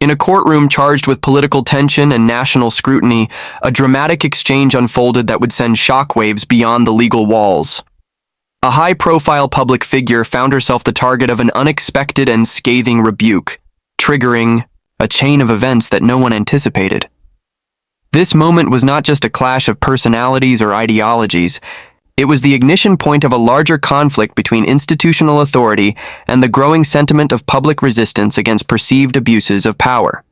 In a courtroom charged with political tension and national scrutiny, a dramatic exchange unfolded that would send shockwaves beyond the legal walls. A high-profile public figure found herself the target of an unexpected and scathing rebuke, triggering a chain of events that no one anticipated. This moment was not just a clash of personalities or ideologies. It was the ignition point of a larger conflict between institutional authority and the growing sentiment of public resistance against perceived abuses of power.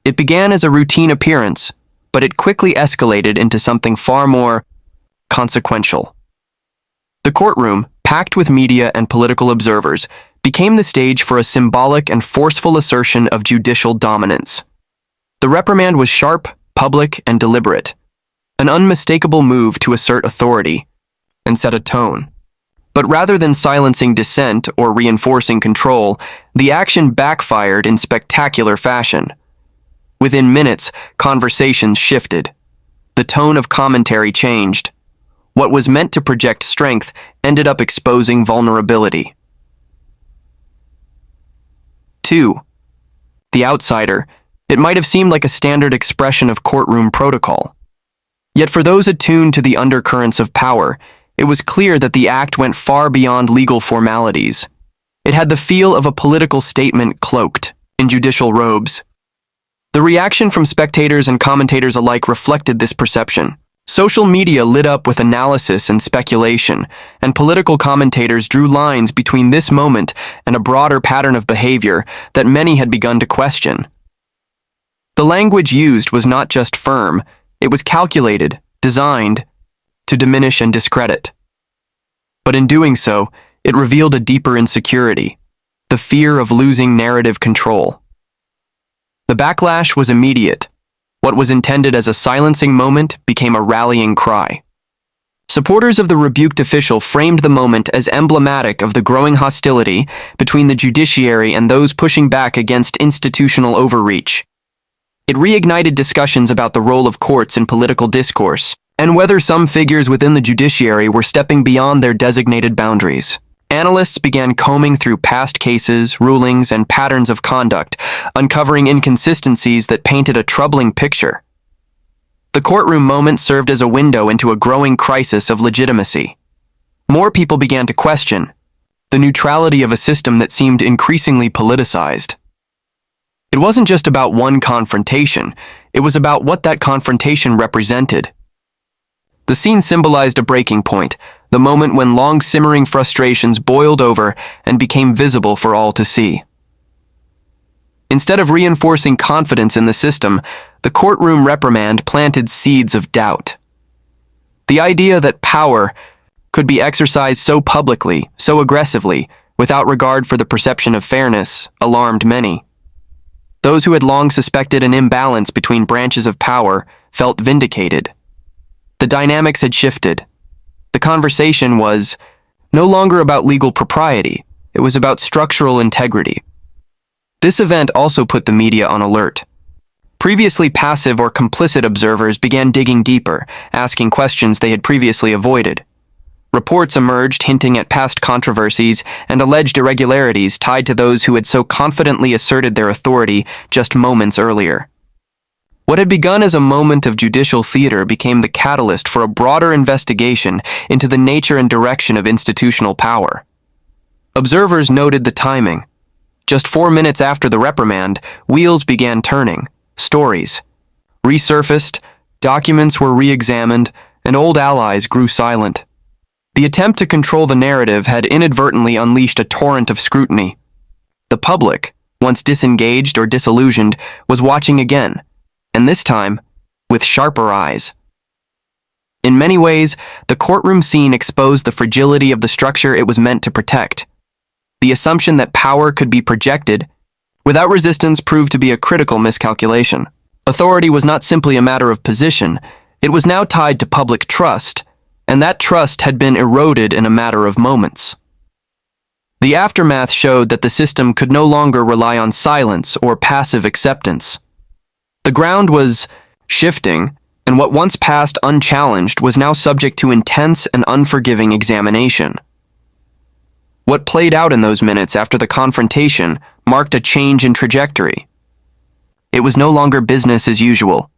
It began as a routine appearance, but it quickly escalated into something far more consequential. The courtroom, packed with media and political observers, became the stage for a symbolic and forceful assertion of judicial dominance. The reprimand was sharp, public, and deliberate, an unmistakable move to assert authority and set a tone. But rather than silencing dissent or reinforcing control, the action backfired in spectacular fashion. Within minutes, conversations shifted. The tone of commentary changed. What was meant to project strength ended up exposing vulnerability. 2. The outsider. It might have seemed like a standard expression of courtroom protocol. Yet for those attuned to the undercurrents of power, it was clear that the act went far beyond legal formalities. It had the feel of a political statement cloaked in judicial robes. The reaction from spectators and commentators alike reflected this perception. Social media lit up with analysis and speculation, and political commentators drew lines between this moment and a broader pattern of behavior that many had begun to question. The language used was not just firm, it was calculated, designed to diminish and discredit. But in doing so, it revealed a deeper insecurity, the fear of losing narrative control. The backlash was immediate. What was intended as a silencing moment became a rallying cry. Supporters of the rebuked official framed the moment as emblematic of the growing hostility between the judiciary and those pushing back against institutional overreach. It reignited discussions about the role of courts in political discourse, and whether some figures within the judiciary were stepping beyond their designated boundaries. Analysts began combing through past cases, rulings, and patterns of conduct, uncovering inconsistencies that painted a troubling picture. The courtroom moment served as a window into a growing crisis of legitimacy. More people began to question the neutrality of a system that seemed increasingly politicized. It wasn't just about one confrontation, it was about what that confrontation represented. The scene symbolized a breaking point, the moment when long-simmering frustrations boiled over and became visible for all to see. Instead of reinforcing confidence in the system, the courtroom reprimand planted seeds of doubt. The idea that power could be exercised so publicly, so aggressively, without regard for the perception of fairness, alarmed many. Those who had long suspected an imbalance between branches of power felt vindicated. The dynamics had shifted. The conversation was no longer about legal propriety, it was about structural integrity. This event also put the media on alert. Previously passive or complicit observers began digging deeper, asking questions they had previously avoided. Reports emerged hinting at past controversies and alleged irregularities tied to those who had so confidently asserted their authority just moments earlier. What had begun as a moment of judicial theater became the catalyst for a broader investigation into the nature and direction of institutional power. Observers noted the timing. Just 4 minutes after the reprimand, wheels began turning. Stories resurfaced, documents were re-examined, and old allies grew silent. The attempt to control the narrative had inadvertently unleashed a torrent of scrutiny. The public, once disengaged or disillusioned, was watching again, and this time, with sharper eyes. In many ways, the courtroom scene exposed the fragility of the structure it was meant to protect. The assumption that power could be projected without resistance proved to be a critical miscalculation. Authority was not simply a matter of position, it was now tied to public trust, and that trust had been eroded in a matter of moments. The aftermath showed that the system could no longer rely on silence or passive acceptance. The ground was shifting, and what once passed unchallenged was now subject to intense and unforgiving examination. What played out in those minutes after the confrontation marked a change in trajectory. It was no longer business as usual.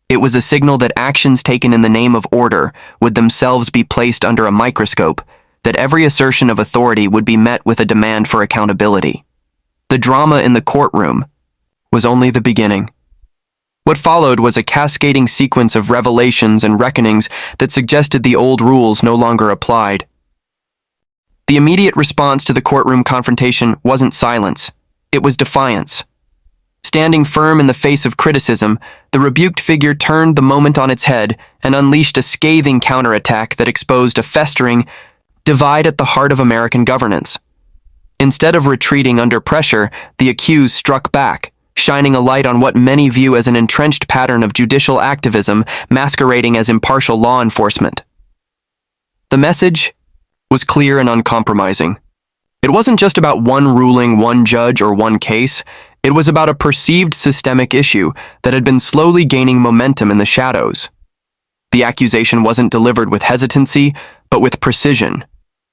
It was a signal that actions taken in the name of order would themselves be placed under a microscope, that every assertion of authority would be met with a demand for accountability. The drama in the courtroom was only the beginning. What followed was a cascading sequence of revelations and reckonings that suggested the old rules no longer applied. The immediate response to the courtroom confrontation wasn't silence, it was defiance. Standing firm in the face of criticism, the rebuked figure turned the moment on its head and unleashed a scathing counterattack that exposed a festering divide at the heart of American governance. Instead of retreating under pressure, the accused struck back, shining a light on what many view as an entrenched pattern of judicial activism masquerading as impartial law enforcement. The message was clear and uncompromising. It wasn't just about one ruling, one judge, or one case. It was about a perceived systemic issue that had been slowly gaining momentum in the shadows. The accusation wasn't delivered with hesitancy, but with precision.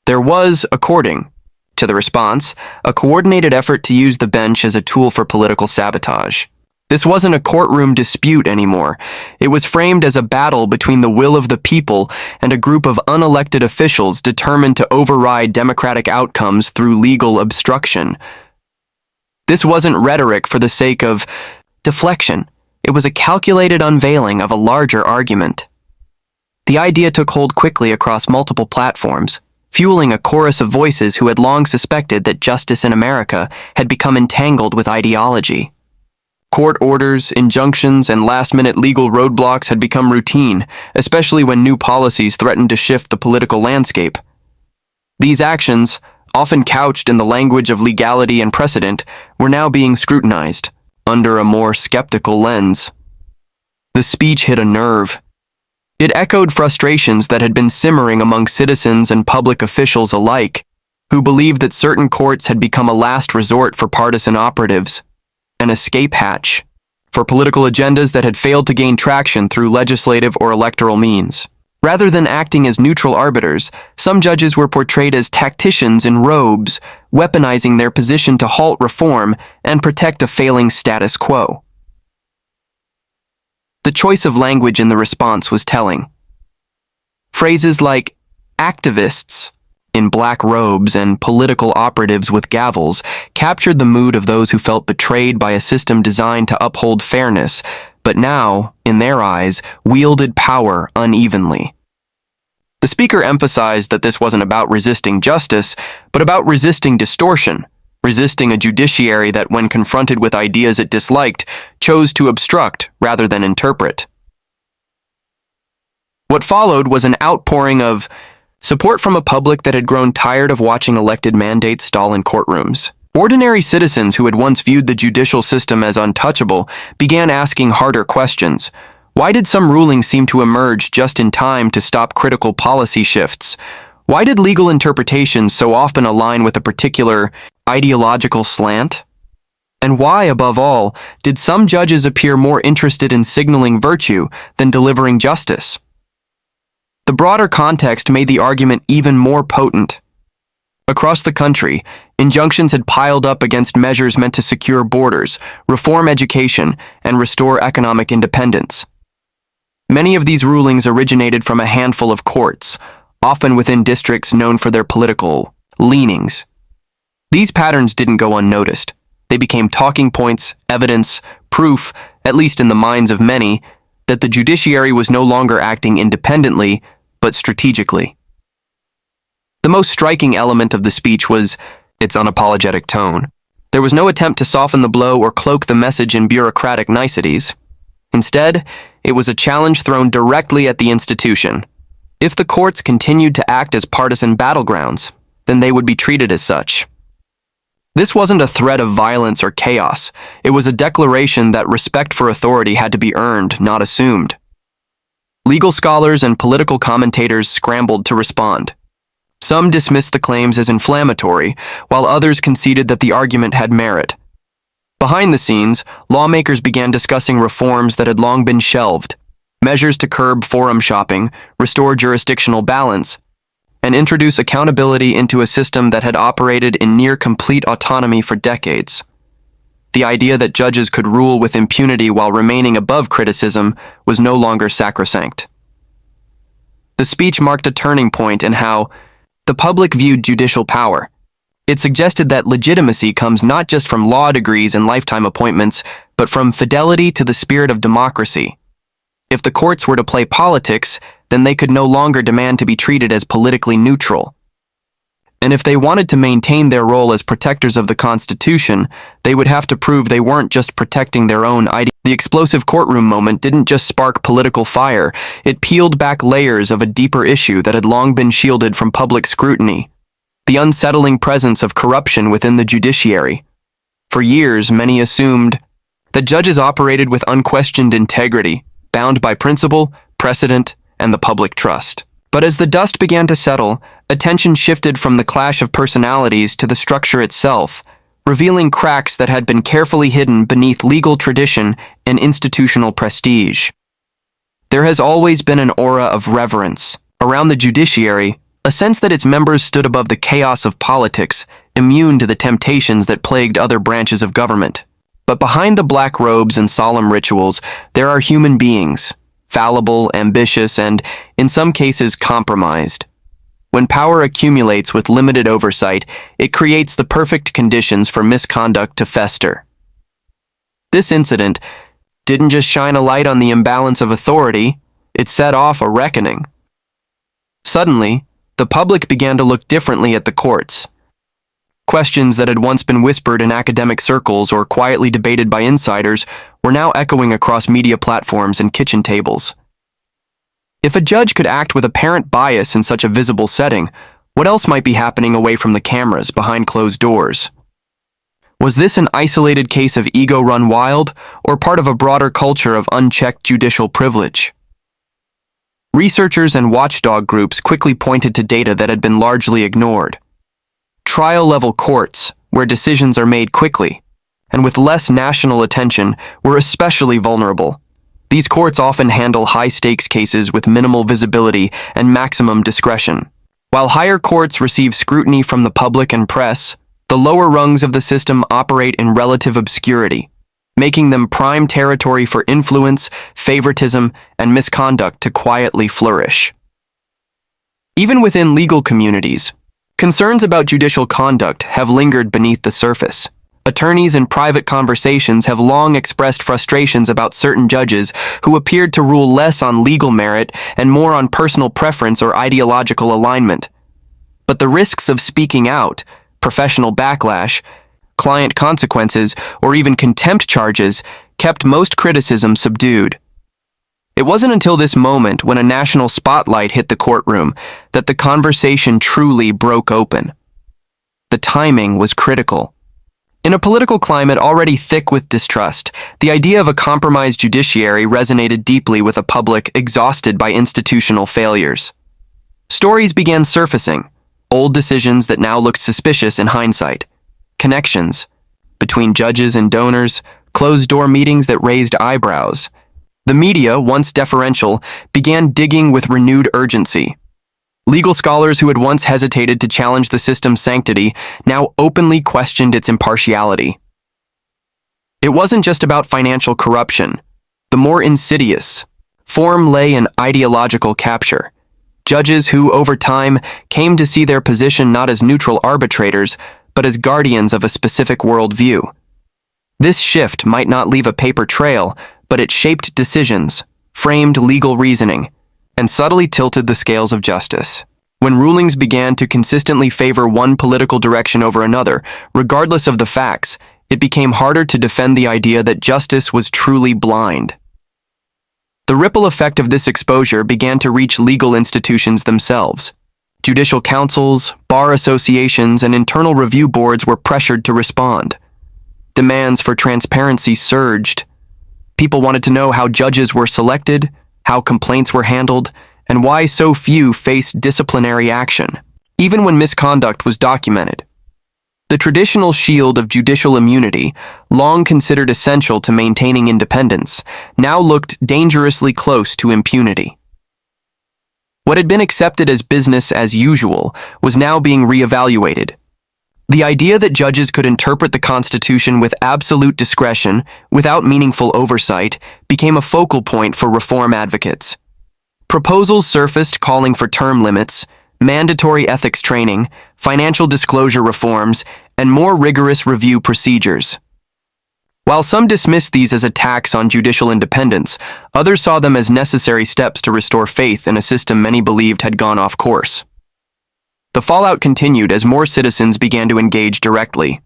There was, according to the response, a coordinated effort to use the bench as a tool for political sabotage. This wasn't a courtroom dispute anymore. It was framed as a battle between the will of the people and a group of unelected officials determined to override democratic outcomes through legal obstruction. This wasn't rhetoric for the sake of deflection. It was a calculated unveiling of a larger argument. The idea took hold quickly across multiple platforms, fueling a chorus of voices who had long suspected that justice in America had become entangled with ideology. Court orders, injunctions, and last-minute legal roadblocks had become routine, especially when new policies threatened to shift the political landscape. These actions, often couched in the language of legality and precedent, were now being scrutinized under a more skeptical lens. The speech hit a nerve. It echoed frustrations that had been simmering among citizens and public officials alike, who believed that certain courts had become a last resort for partisan operatives, an escape hatch for political agendas that had failed to gain traction through legislative or electoral means. Rather than acting as neutral arbiters, some judges were portrayed as tacticians in robes, weaponizing their position to halt reform and protect a failing status quo. The choice of language in the response was telling. Phrases like activists in black robes and political operatives with gavels captured the mood of those who felt betrayed by a system designed to uphold fairness, but now, in their eyes, wielded power unevenly. The speaker emphasized that this wasn't about resisting justice, but about resisting distortion, resisting a judiciary that, when confronted with ideas it disliked, chose to obstruct rather than interpret. What followed was an outpouring of support from a public that had grown tired of watching elected mandates stall in courtrooms. Ordinary citizens who had once viewed the judicial system as untouchable began asking harder questions. Why did some rulings seem to emerge just in time to stop critical policy shifts? Why did legal interpretations so often align with a particular ideological slant? And why, above all, did some judges appear more interested in signaling virtue than delivering justice? The broader context made the argument even more potent. Across the country, injunctions had piled up against measures meant to secure borders, reform education, and restore economic independence. Many of these rulings originated from a handful of courts, often within districts known for their political leanings. These patterns didn't go unnoticed. They became talking points, evidence, proof, at least in the minds of many, that the judiciary was no longer acting independently, but strategically. The most striking element of the speech was its unapologetic tone. There was no attempt to soften the blow or cloak the message in bureaucratic niceties. Instead, it was a challenge thrown directly at the institution. If the courts continued to act as partisan battlegrounds, then they would be treated as such. This wasn't a threat of violence or chaos. It was a declaration that respect for authority had to be earned, not assumed. Legal scholars and political commentators scrambled to respond. Some dismissed the claims as inflammatory, while others conceded that the argument had merit. Behind the scenes, lawmakers began discussing reforms that had long been shelved, measures to curb forum shopping, restore jurisdictional balance, and introduce accountability into a system that had operated in near-complete autonomy for decades. The idea that judges could rule with impunity while remaining above criticism was no longer sacrosanct. The speech marked a turning point in how the public viewed judicial power. It suggested that legitimacy comes not just from law degrees and lifetime appointments, but from fidelity to the spirit of democracy. If the courts were to play politics, then they could no longer demand to be treated as politically neutral. And if they wanted to maintain their role as protectors of the Constitution, they would have to prove they weren't just protecting their own ideas. The explosive courtroom moment didn't just spark political fire, it peeled back layers of a deeper issue that had long been shielded from public scrutiny: the unsettling presence of corruption within the judiciary. For years, many assumed that judges operated with unquestioned integrity, bound by principle, precedent, and the public trust. But as the dust began to settle, attention shifted from the clash of personalities to the structure itself, revealing cracks that had been carefully hidden beneath legal tradition and institutional prestige. There has always been an aura of reverence around the judiciary, a sense that its members stood above the chaos of politics, immune to the temptations that plagued other branches of government. But behind the black robes and solemn rituals, there are human beings, fallible, ambitious, and, in some cases, compromised. When power accumulates with limited oversight, it creates the perfect conditions for misconduct to fester. This incident didn't just shine a light on the imbalance of authority, it set off a reckoning. Suddenly, the public began to look differently at the courts. Questions that had once been whispered in academic circles or quietly debated by insiders were now echoing across media platforms and kitchen tables. If a judge could act with apparent bias in such a visible setting, what else might be happening away from the cameras, behind closed doors? Was this an isolated case of ego run wild, or part of a broader culture of unchecked judicial privilege? Researchers and watchdog groups quickly pointed to data that had been largely ignored. Trial-level courts, where decisions are made quickly, and with less national attention, were especially vulnerable. These courts often handle high-stakes cases with minimal visibility and maximum discretion. While higher courts receive scrutiny from the public and press, the lower rungs of the system operate in relative obscurity, making them prime territory for influence, favoritism, and misconduct to quietly flourish. Even within legal communities, concerns about judicial conduct have lingered beneath the surface. Attorneys in private conversations have long expressed frustrations about certain judges who appeared to rule less on legal merit and more on personal preference or ideological alignment. But the risks of speaking out, professional backlash, client consequences, or even contempt charges kept most criticism subdued. It wasn't until this moment, when a national spotlight hit the courtroom, that the conversation truly broke open. The timing was critical. In a political climate already thick with distrust, the idea of a compromised judiciary resonated deeply with a public exhausted by institutional failures. Stories began surfacing, old decisions that now looked suspicious in hindsight, connections between judges and donors, closed-door meetings that raised eyebrows. The media, once deferential, began digging with renewed urgency. Legal scholars who had once hesitated to challenge the system's sanctity now openly questioned its impartiality. It wasn't just about financial corruption. The more insidious form lay in ideological capture. Judges who, over time, came to see their position not as neutral arbitrators, but as guardians of a specific worldview. This shift might not leave a paper trail, but it shaped decisions, framed legal reasoning, and subtly tilted the scales of justice. When rulings began to consistently favor one political direction over another, regardless of the facts, it became harder to defend the idea that justice was truly blind. The ripple effect of this exposure began to reach legal institutions themselves. Judicial councils, bar associations, and internal review boards were pressured to respond. Demands for transparency surged. People wanted to know how judges were selected, how complaints were handled, and why so few faced disciplinary action, even when misconduct was documented. The traditional shield of judicial immunity, long considered essential to maintaining independence, now looked dangerously close to impunity. What had been accepted as business as usual was now being reevaluated. The idea that judges could interpret the Constitution with absolute discretion, without meaningful oversight, became a focal point for reform advocates. Proposals surfaced calling for term limits, mandatory ethics training, financial disclosure reforms, and more rigorous review procedures. While some dismissed these as attacks on judicial independence, others saw them as necessary steps to restore faith in a system many believed had gone off course. The fallout continued as more citizens began to engage directly.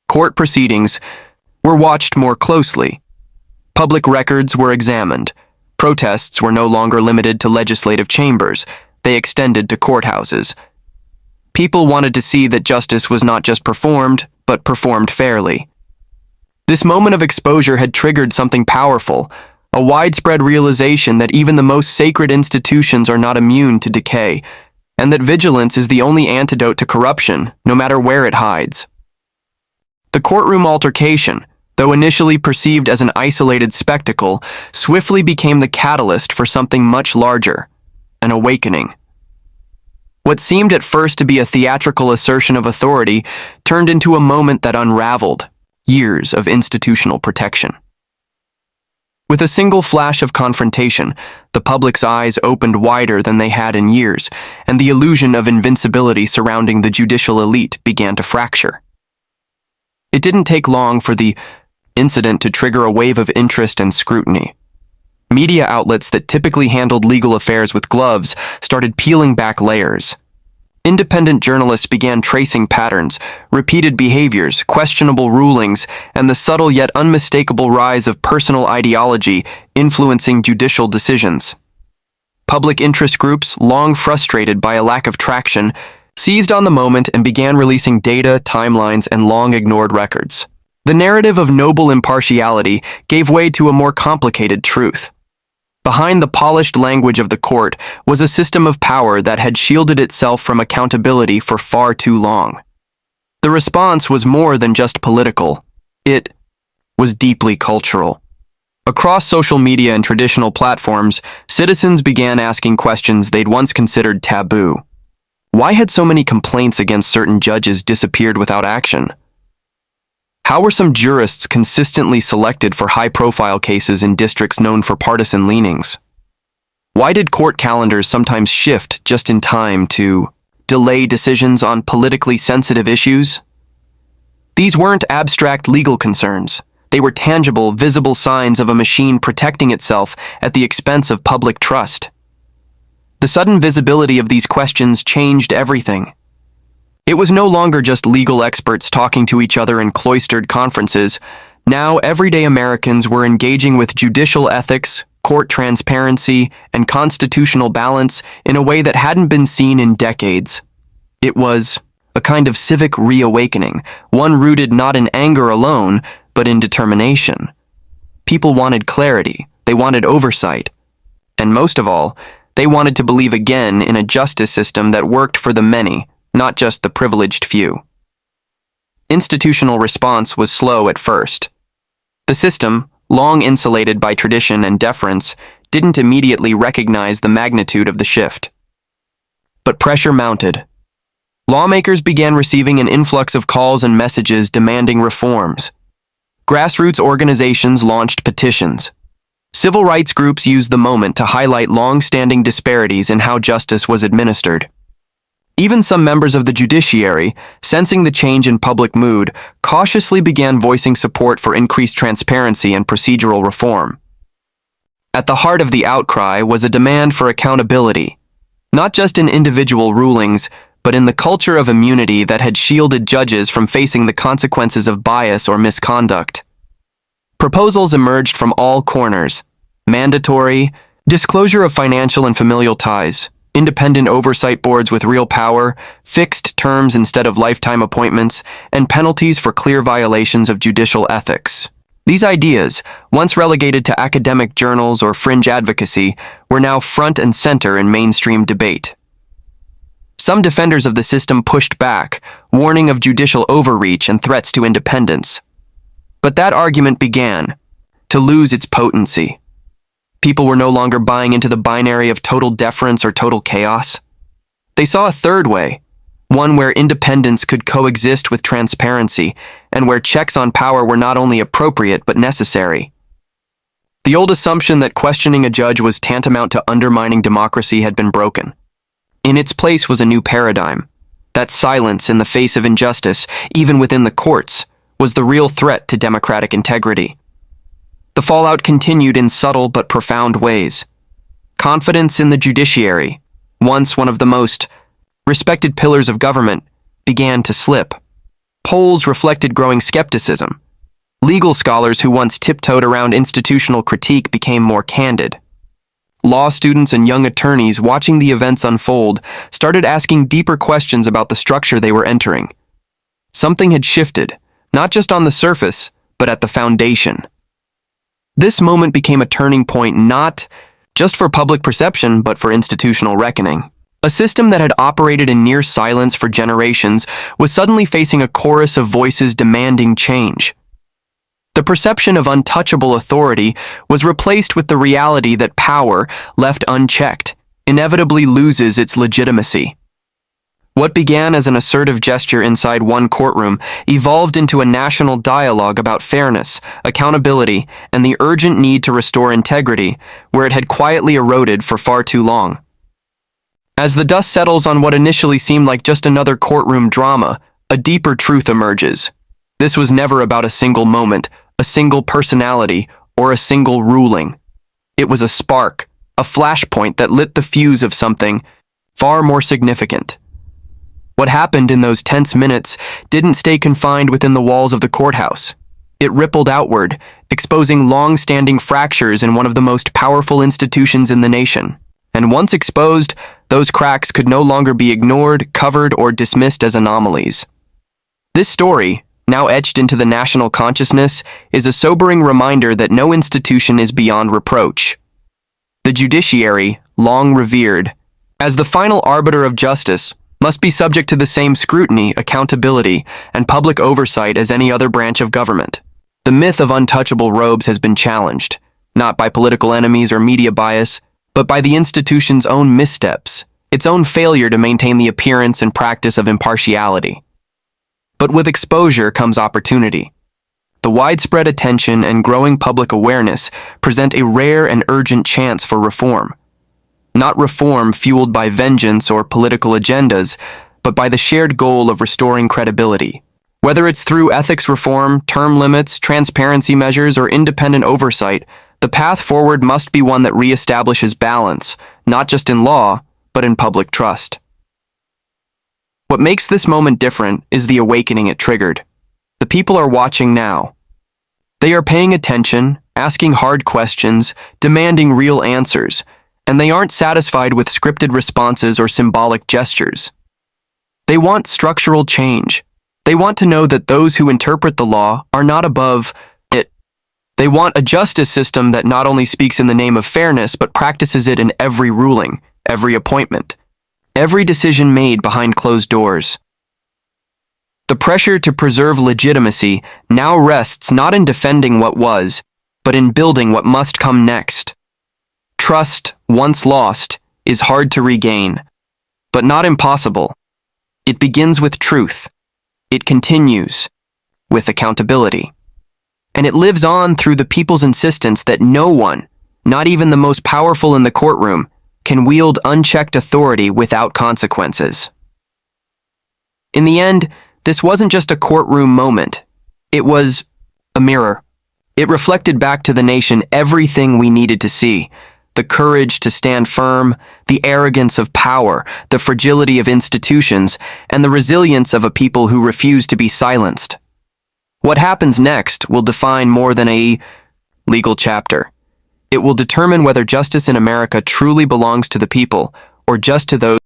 Court proceedings were watched more closely. Public records were examined. Protests were no longer limited to legislative chambers. They extended to courthouses. People wanted to see that justice was not just performed, but performed fairly. This moment of exposure had triggered something powerful, a widespread realization that even the most sacred institutions are not immune to decay, and that vigilance is the only antidote to corruption, no matter where it hides. The courtroom altercation, though initially perceived as an isolated spectacle, swiftly became the catalyst for something much larger, an awakening. What seemed at first to be a theatrical assertion of authority turned into a moment that unraveled years of institutional protection. With a single flash of confrontation, the public's eyes opened wider than they had in years, and the illusion of invincibility surrounding the judicial elite began to fracture. It didn't take long for the incident to trigger a wave of interest and scrutiny. Media outlets that typically handled legal affairs with gloves started peeling back layers. Independent journalists began tracing patterns, repeated behaviors, questionable rulings, and the subtle yet unmistakable rise of personal ideology influencing judicial decisions. Public interest groups, long frustrated by a lack of traction, seized on the moment and began releasing data, timelines, and long-ignored records. The narrative of noble impartiality gave way to a more complicated truth. Behind the polished language of the court was a system of power that had shielded itself from accountability for far too long. The response was more than just political. It was deeply cultural. Across social media and traditional platforms, citizens began asking questions they'd once considered taboo. Why had so many complaints against certain judges disappeared without action? How were some jurists consistently selected for high-profile cases in districts known for partisan leanings? Why did court calendars sometimes shift just in time to delay decisions on politically sensitive issues? These weren't abstract legal concerns. They were tangible, visible signs of a machine protecting itself at the expense of public trust. The sudden visibility of these questions changed everything. It was no longer just legal experts talking to each other in cloistered conferences. Now, everyday Americans were engaging with judicial ethics, court transparency, and constitutional balance in a way that hadn't been seen in decades. It was a kind of civic reawakening, one rooted not in anger alone, but in determination. People wanted clarity, they wanted oversight, and most of all, they wanted to believe again in a justice system that worked for the many, not just the privileged few. Institutional response was slow at first. The system, long insulated by tradition and deference, didn't immediately recognize the magnitude of the shift. But pressure mounted. Lawmakers began receiving an influx of calls and messages demanding reforms. Grassroots organizations launched petitions. Civil rights groups used the moment to highlight long-standing disparities in how justice was administered. Even some members of the judiciary, sensing the change in public mood, cautiously began voicing support for increased transparency and procedural reform. At the heart of the outcry was a demand for accountability, not just in individual rulings, but in the culture of immunity that had shielded judges from facing the consequences of bias or misconduct. Proposals emerged from all corners: mandatory, disclosure of financial and familial ties, independent oversight boards with real power, fixed terms instead of lifetime appointments, and penalties for clear violations of judicial ethics. These ideas, once relegated to academic journals or fringe advocacy, were now front and center in mainstream debate. Some defenders of the system pushed back, warning of judicial overreach and threats to independence. But that argument began to lose its potency. People were no longer buying into the binary of total deference or total chaos. They saw a third way, one where independence could coexist with transparency, and where checks on power were not only appropriate but necessary. The old assumption that questioning a judge was tantamount to undermining democracy had been broken. In its place was a new paradigm. That silence in the face of injustice, even within the courts, was the real threat to democratic integrity. The fallout continued in subtle but profound ways. Confidence in the judiciary, once one of the most respected pillars of government, began to slip. Polls reflected growing skepticism. Legal scholars who once tiptoed around institutional critique became more candid. Law students and young attorneys watching the events unfold started asking deeper questions about the structure they were entering. Something had shifted, not just on the surface, but at the foundation. This moment became a turning point not just for public perception, but for institutional reckoning. A system that had operated in near silence for generations was suddenly facing a chorus of voices demanding change. The perception of untouchable authority was replaced with the reality that power, left unchecked, inevitably loses its legitimacy. What began as an assertive gesture inside one courtroom evolved into a national dialogue about fairness, accountability, and the urgent need to restore integrity where it had quietly eroded for far too long. As the dust settles on what initially seemed like just another courtroom drama, a deeper truth emerges. This was never about a single moment, a single personality, or a single ruling. It was a spark, a flashpoint that lit the fuse of something far more significant. What happened in those tense minutes didn't stay confined within the walls of the courthouse. It rippled outward, exposing long-standing fractures in one of the most powerful institutions in the nation. And once exposed, those cracks could no longer be ignored, covered, or dismissed as anomalies. This story, now etched into the national consciousness, is a sobering reminder that no institution is beyond reproach. The judiciary, long revered as the final arbiter of justice, must be subject to the same scrutiny, accountability, and public oversight as any other branch of government. The myth of untouchable robes has been challenged, not by political enemies or media bias, but by the institution's own missteps, its own failure to maintain the appearance and practice of impartiality. But with exposure comes opportunity. The widespread attention and growing public awareness present a rare and urgent chance for reform. Not reform fueled by vengeance or political agendas, but by the shared goal of restoring credibility. Whether it's through ethics reform, term limits, transparency measures, or independent oversight, the path forward must be one that reestablishes balance, not just in law, but in public trust. What makes this moment different is the awakening it triggered. The people are watching now. They are paying attention, asking hard questions, demanding real answers, and they aren't satisfied with scripted responses or symbolic gestures. They want structural change. They want to know that those who interpret the law are not above it. They want a justice system that not only speaks in the name of fairness, but practices it in every ruling, every appointment, every decision made behind closed doors. The pressure to preserve legitimacy now rests not in defending what was, but in building what must come next. Trust, once lost, is hard to regain, but not impossible. It begins with truth. It continues with accountability. And it lives on through the people's insistence that no one, not even the most powerful in the courtroom, can wield unchecked authority without consequences. In the end, this wasn't just a courtroom moment. It was a mirror. It reflected back to the nation everything we needed to see: the courage to stand firm, the arrogance of power, the fragility of institutions, and the resilience of a people who refuse to be silenced. What happens next will define more than a legal chapter. It will determine whether justice in America truly belongs to the people or just to those